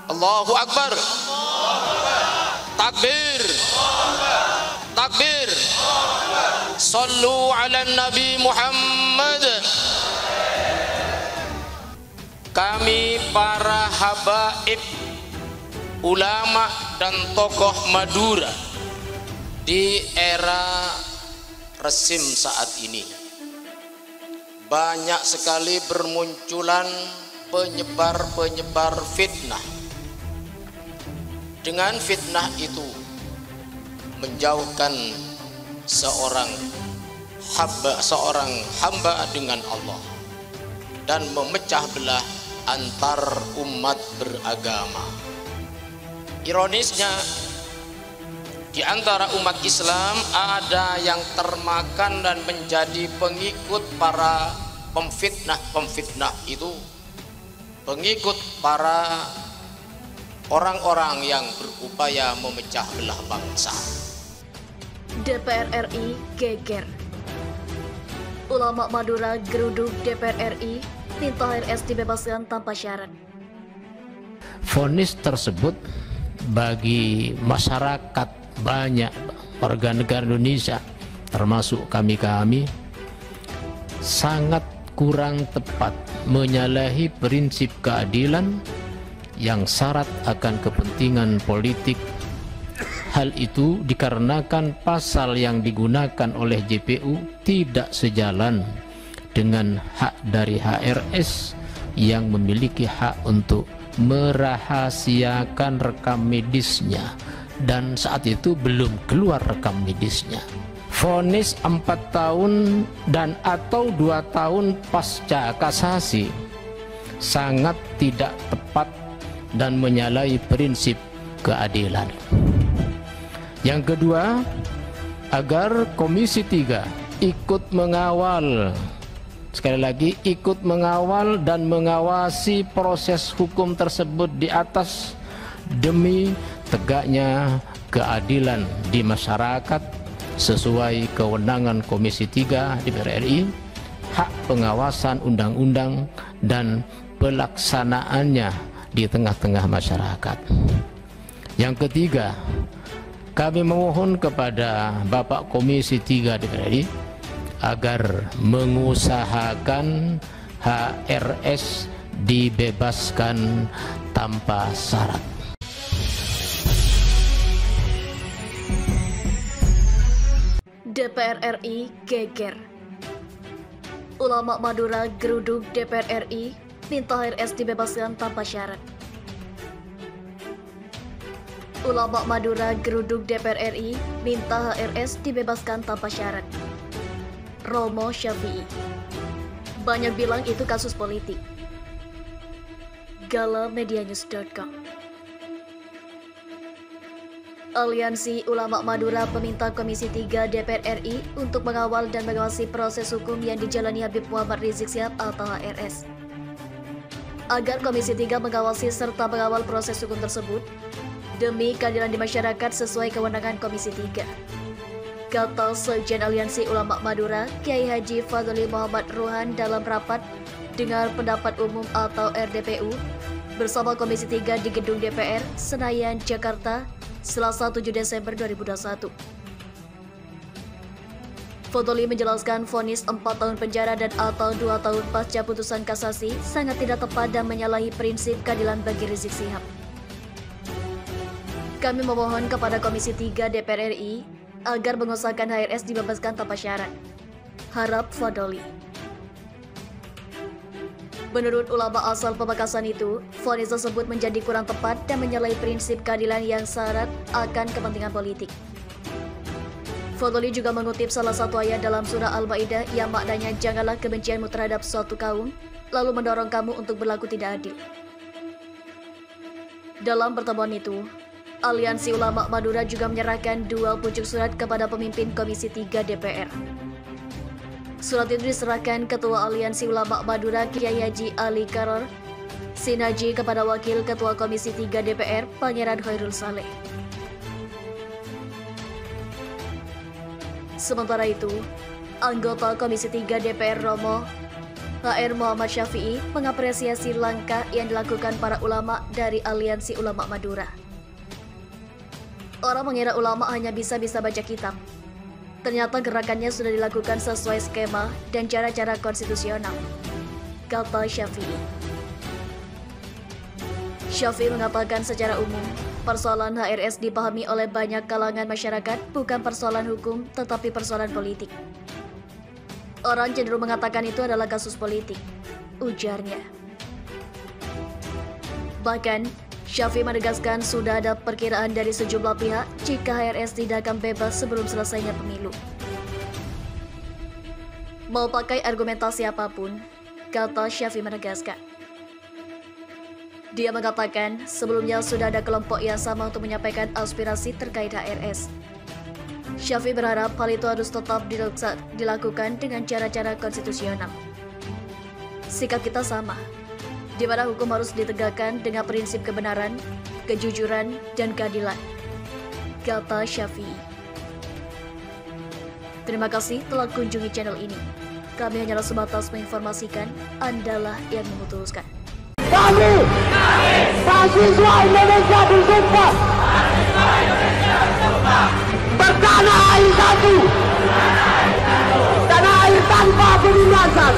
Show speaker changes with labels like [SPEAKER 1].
[SPEAKER 1] Allahu Akbar. Takbir. Takbir. Sallu ala Nabi Muhammad. Kami para habaib, ulama dan tokoh Madura di era resim saat ini, banyak sekali bermunculan penyebar-penyebar fitnah. Dengan fitnah itu menjauhkan seorang hamba dengan Allah dan memecah belah antar umat beragama. Ironisnya, di antara umat Islam ada yang termakan dan menjadi pengikut para pemfitnah itu, pengikut para orang-orang yang berupaya memecah belah bangsa.
[SPEAKER 2] DPR RI geger. Ulama Madura geruduk DPR RI minta HRS dibebaskan tanpa syarat.
[SPEAKER 3] Vonis tersebut bagi masyarakat, banyak warga negara Indonesia termasuk kami sangat kurang tepat, menyalahi prinsip keadilan yang syarat akan kepentingan politik. Hal itu dikarenakan pasal yang digunakan oleh JPU tidak sejalan dengan hak dari HRS yang memiliki hak untuk merahasiakan rekam medisnya, dan saat itu belum keluar rekam medisnya. Vonis 4 tahun dan atau 2 tahun pasca kasasi sangat tidak tepat dan menyalahi prinsip keadilan. Yang kedua, agar Komisi 3 ikut mengawal, sekali lagi ikut mengawal dan mengawasi proses hukum tersebut di atas demi tegaknya keadilan di masyarakat sesuai kewenangan Komisi 3 DPR RI, hak pengawasan undang-undang dan pelaksanaannya di tengah-tengah masyarakat. Yang ketiga, kami memohon kepada Bapak Komisi 3 DPR RI agar mengusahakan HRS dibebaskan tanpa syarat.
[SPEAKER 2] DPR RI geger. Ulama Madura geruduk DPR RI minta HRS dibebaskan tanpa syarat. Ulama Madura geruduk DPR RI minta HRS dibebaskan tanpa syarat. Romo Syafi'i. Banyak bilang itu kasus politik. galamedianews.com. Aliansi Ulama Madura meminta Komisi 3 DPR RI untuk mengawal dan mengawasi proses hukum yang dijalani Habib Muhammad Rizik Syihab atau HRS. Agar Komisi 3 mengawasi serta mengawal proses hukum tersebut demi keadilan di masyarakat sesuai kewenangan Komisi 3. Kata Sekjen Aliansi Ulama Madura, Kiai Haji Fadli Muhammad Ruhan dalam rapat dengar pendapat umum atau RDPU bersama Komisi 3 di Gedung DPR, Senayan, Jakarta, Selasa 7 Desember 2021. Fadli menjelaskan vonis 4 tahun penjara dan atau 2 tahun pasca putusan kasasi sangat tidak tepat dan menyalahi prinsip keadilan bagi Rizik Syihab. Kami memohon kepada Komisi 3 DPR RI agar mengusahakan HRS dibebaskan tanpa syarat. Harap Fadli. Menurut ulama asal Pamekasan itu, vonis tersebut menjadi kurang tepat dan menyalahi prinsip keadilan yang syarat akan kepentingan politik. Fadli juga mengutip salah satu ayat dalam surah Al-Maidah yang maknanya janganlah kebencianmu terhadap suatu kaum, lalu mendorong kamu untuk berlaku tidak adil. Dalam pertemuan itu, Aliansi Ulama Madura juga menyerahkan 2 pucuk surat kepada pemimpin Komisi 3 DPR. Surat itu diserahkan Ketua Aliansi Ulama Madura Kiai Haji Ali Karor Sinaji kepada Wakil Ketua Komisi 3 DPR Pangeran Khairul Saleh. Sementara itu, anggota Komisi 3 DPR Romo HR Muhammad Syafi'i mengapresiasi langkah yang dilakukan para ulama dari Aliansi Ulama Madura. Orang mengira ulama hanya bisa baca kitab. Ternyata gerakannya sudah dilakukan sesuai skema dan cara-cara konstitusional, kata Syafi'i. Syafi'i mengatakan secara umum, persoalan HRS dipahami oleh banyak kalangan masyarakat bukan persoalan hukum tetapi persoalan politik. Orang cenderung mengatakan itu adalah kasus politik, ujarnya. Bahkan, Syafi'i menegaskan sudah ada perkiraan dari sejumlah pihak jika HRS tidak akan bebas sebelum selesainya pemilu. Mau pakai argumentasi apapun, kata Syafi'i menegaskan. Dia mengatakan sebelumnya sudah ada kelompok yang sama untuk menyampaikan aspirasi terkait HRS. Syafi'i berharap hal itu harus tetap dilakukan dengan cara-cara konstitusional. Sikap kita sama, di mana hukum harus ditegakkan dengan prinsip kebenaran, kejujuran, dan keadilan, kata Syafi'i. Terima kasih telah kunjungi channel ini. Kami hanyalah sebatas menginformasikan, Andalah yang memutuskan.
[SPEAKER 4] Kami, mahasiswa Indonesia bersumpah bertanah air satu, tanah air tanpa penindasan.